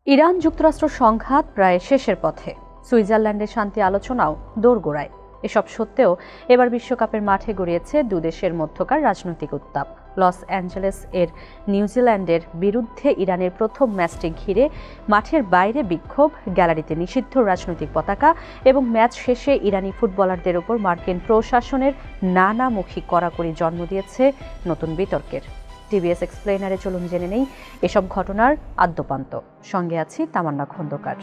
Iran যুক্তরাষ্ট্র সংঘাত প্রায় শেষের পথে। সুইজারল্যান্ডে শান্তি আলোচনাও দোরগোড়ায়। এসব সত্ত্বেও এবার বিশ্বকাপের মাঠে গড়িয়েছে দুদেশের মধ্যকার রাজনৈতিক উত্তাপ। লস অ্যাঞ্জেলেস এর নিউজিল্যান্ডের বিরুদ্ধে ইরানের প্রথম ম্যাচটি ঘিরে মাঠের বাইরে বিক্ষোভ, গ্যালারিতে নিষিদ্ধ রাজনৈতিক পতাকা এবং ম্যাচ শেষে ইরানি ফুটবলারদের ওপর মার্কিন প্রশাসনের নানামুখী কড়াকড়ি জন্ম দিয়েছে নতুন বিতর্কের। টিভিএস এক্সপ্লেনারে চলুন জেনে নেই এসব ঘটনার আদ্যোপান্ত। সঙ্গে আছি তামান্না খন্দকার।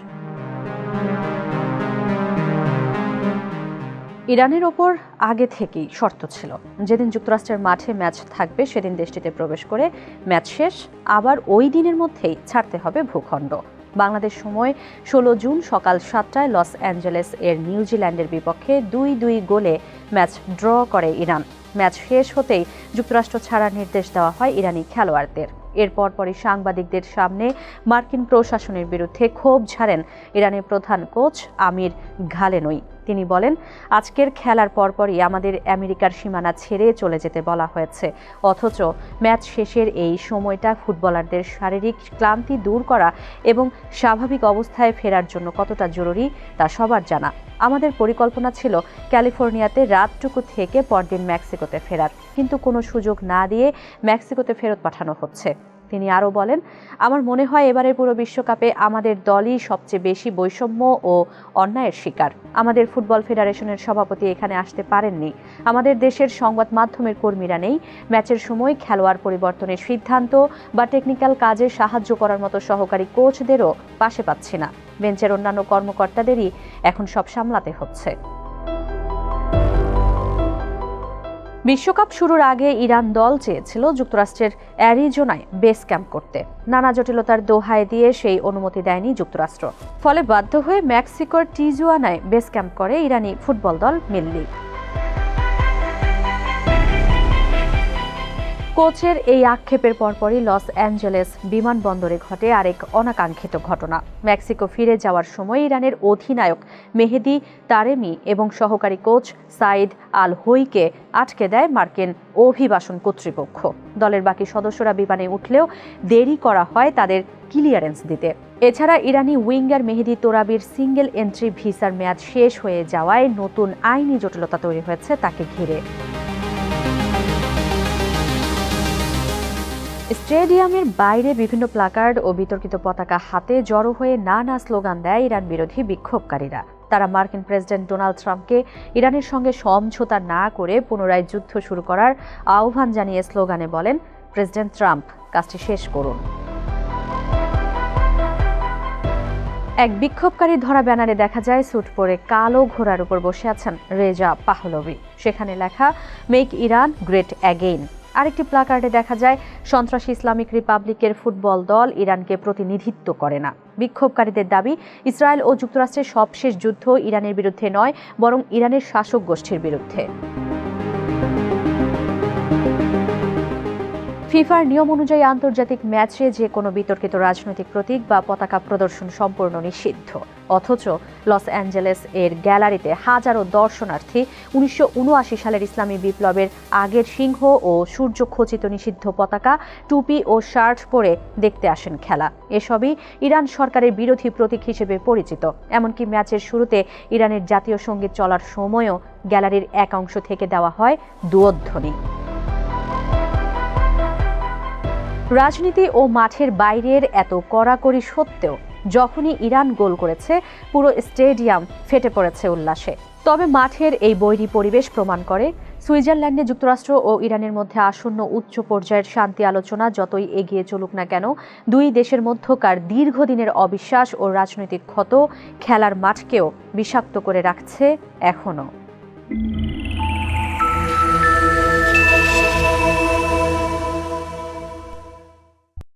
ইরানের ওপর আগে থেকেই শর্ত ছিল, যেদিন যুক্তরাষ্ট্রের মাঠে ম্যাচ থাকবে সেদিন দেশটিতে প্রবেশ করে ম্যাচ শেষ আবার ওই দিনের মধ্যেই ছাড়তে হবে ভূখণ্ড। বাংলাদেশ সময় 16 জুন সকাল 7টায় লস অ্যাঞ্জেলেস এর নিউজিল্যান্ডের বিপক্ষে 2-2 গোলে ম্যাচ ড্র করে ইরান। ম্যাচ শেষ হতেই যুক্তরাষ্ট্র ছাড়ার নির্দেশ দেওয়া হয় ইরানি খেলোয়াড়দের। এর পরপরই সাংবাদিকদের সামনে মার্কিন প্রশাসনের বিরুদ্ধে ক্ষোভ ঝাড়েন ইরানের প্রধান কোচ আমির ঘালেনোই। তিনি বলেন, আজকের খেলার পরপরই আমাদের আমেরিকার সীমানা ছেড়ে চলে যেতে বলা হয়েছে, অথচ ম্যাচ শেষের এই সময়টা ফুটবলারদের শারীরিক ক্লান্তি দূর করা এবং স্বাভাবিক অবস্থায় ফেরার জন্য কতটা জরুরি তা সবার জানা। আমাদের পরিকল্পনা ছিল ক্যালিফোর্নিয়াতে রাতটুকু থেকে পরদিন মেক্সিকোতে ফেরার, কিন্তু কোনো সুযোগ না দিয়ে মেক্সিকোতে ফেরত পাঠানো হচ্ছে। তিনি আরও বলেন, আমার মনে হয় এবারের পুরো বিশ্বকাপে আমাদের দলই সবচেয়ে বেশি বৈষম্য ও অন্যায়ের শিকার। আমাদের ফুটবল ফেডারেশনের সভাপতি এখানে আসতে পারেননি, আমাদের দেশের সংবাদ মাধ্যমের কর্মীরা নেই, ম্যাচের সময় খেলোয়াড় পরিবর্তনের সিদ্ধান্ত বা টেকনিক্যাল কাজে সাহায্য করার মতো সহকারী কোচদেরও পাশে পাচ্ছি না। বেঞ্চের অন্যান্য কর্মকর্তাদেরই এখন সব সামলাতে হচ্ছে। বিশ্বকাপ শুরুর আগে ইরান দল চেয়েছিল যুক্তরাষ্ট্রের অ্যারিজোনায় বেস ক্যাম্প করতে। নানা জটিলতার দোহাই দিয়ে সেই অনুমতি দেয়নি যুক্তরাষ্ট্র। ফলে বাধ্য হয়ে মেক্সিকোর টিজুয়ানায় বেস ক্যাম্প করে ইরানি ফুটবল দল মিল্লি। কোচের এই আক্ষেপের পরপরই লস অ্যাঞ্জেলেস বিমানবন্দরে ঘটে আরেক অনাকাঙ্ক্ষিত ঘটনা। মেক্সিকো ফিরে যাওয়ার সময় ইরানের অধিনায়ক মেহেদি তারেমি এবং সহকারী কোচ সাইদ আল হোইকে আটকে দেয় মার্কিন অভিবাসন কর্তৃপক্ষ। দলের বাকি সদস্যরা বিমানে উঠলেও দেরি করা হয় তাদের ক্লিয়ারেন্স দিতে। এছাড়া ইরানি উইঙ্গার মেহেদি তোরাবির সিঙ্গেল এন্ট্রি ভিসার মেয়াদ শেষ হয়ে যাওয়ায় নতুন আইনি জটিলতা তৈরি হয়েছে তাকে ঘিরে। স্টেডিয়ামের বাইরে বিভিন্ন প্লাকার্ড ও বিতর্কিত পতাকা হাতে জড়ো হয়ে নানা স্লোগান দেয় ইরান বিরোধী বিক্ষোভকারীরা। তারা মার্কিন প্রেসিডেন্ট ডোনাল্ড ট্রাম্পকে ইরানের সঙ্গে সমঝোতা না করে পুনরায় যুদ্ধ শুরু করার আহ্বান জানিয়ে স্লোগানে বলেন, প্রেসিডেন্ট ট্রাম্প, কাজটি শেষ করুন। এক বিক্ষোভকারী ধরা ব্যানারে দেখা যায় স্যুট পরে কালো ঘোড়ার উপর বসে আছেন রেজা পাহলভি। সেখানে লেখা, মেক ইরান গ্রেট অ্যাগেইন। আরেকটি প্লাকার্ডে দেখা যায়, সন্ত্রাসী ইসলামিক রিপাবলিকের ফুটবল দল ইরানকে প্রতিনিধিত্ব করে না। বিক্ষোভকারীদের দাবি, ইসরায়েল ও যুক্তরাষ্ট্রের সবশেষ যুদ্ধ ইরানের বিরুদ্ধে নয়, বরং ইরানের শাসক গোষ্ঠীর বিরুদ্ধে। ফিফার নিয়ম অনুযায়ী আন্তর্জাতিক ম্যাচে যে কোনো বিতর্কিত রাজনৈতিক প্রতীক বা পতাকা প্রদর্শন সম্পূর্ণ নিষিদ্ধ। অথচ লস অ্যাঞ্জেলেস এর গ্যালারিতে হাজারো দর্শনার্থী 1979 সালের ইসলামী বিপ্লবের আগের সিংহ ও সূর্য খচিত নিষিদ্ধ পতাকা, টুপি ও শার্ট পরে দেখতে আসেন খেলা। এসবই ইরান সরকারের বিরোধী প্রতীক হিসেবে পরিচিত। এমনকি ম্যাচের শুরুতে ইরানের জাতীয় সঙ্গীত চলার সময়ও গ্যালারির এক অংশ থেকে দেওয়া হয় দুয়ধ্বনি। রাজনীতি ও মাঠের বাইরের এত কড়াকড়ি সত্ত্বেও যখনই ইরান গোল করেছে, পুরো স্টেডিয়াম ফেটে পড়েছে উল্লাসে। তবে মাঠের এই বৈরী পরিবেশ প্রমাণ করে, সুইজারল্যান্ডে যুক্তরাষ্ট্র ও ইরানের মধ্যে আসন্ন উচ্চ পর্যায়ের শান্তি আলোচনা যতই এগিয়ে চলুক না কেন, দুই দেশের মধ্যকার দীর্ঘদিনের অবিশ্বাস ও রাজনৈতিক ক্ষত খেলার মাঠকেও বিষাক্ত করে রাখছে এখনো।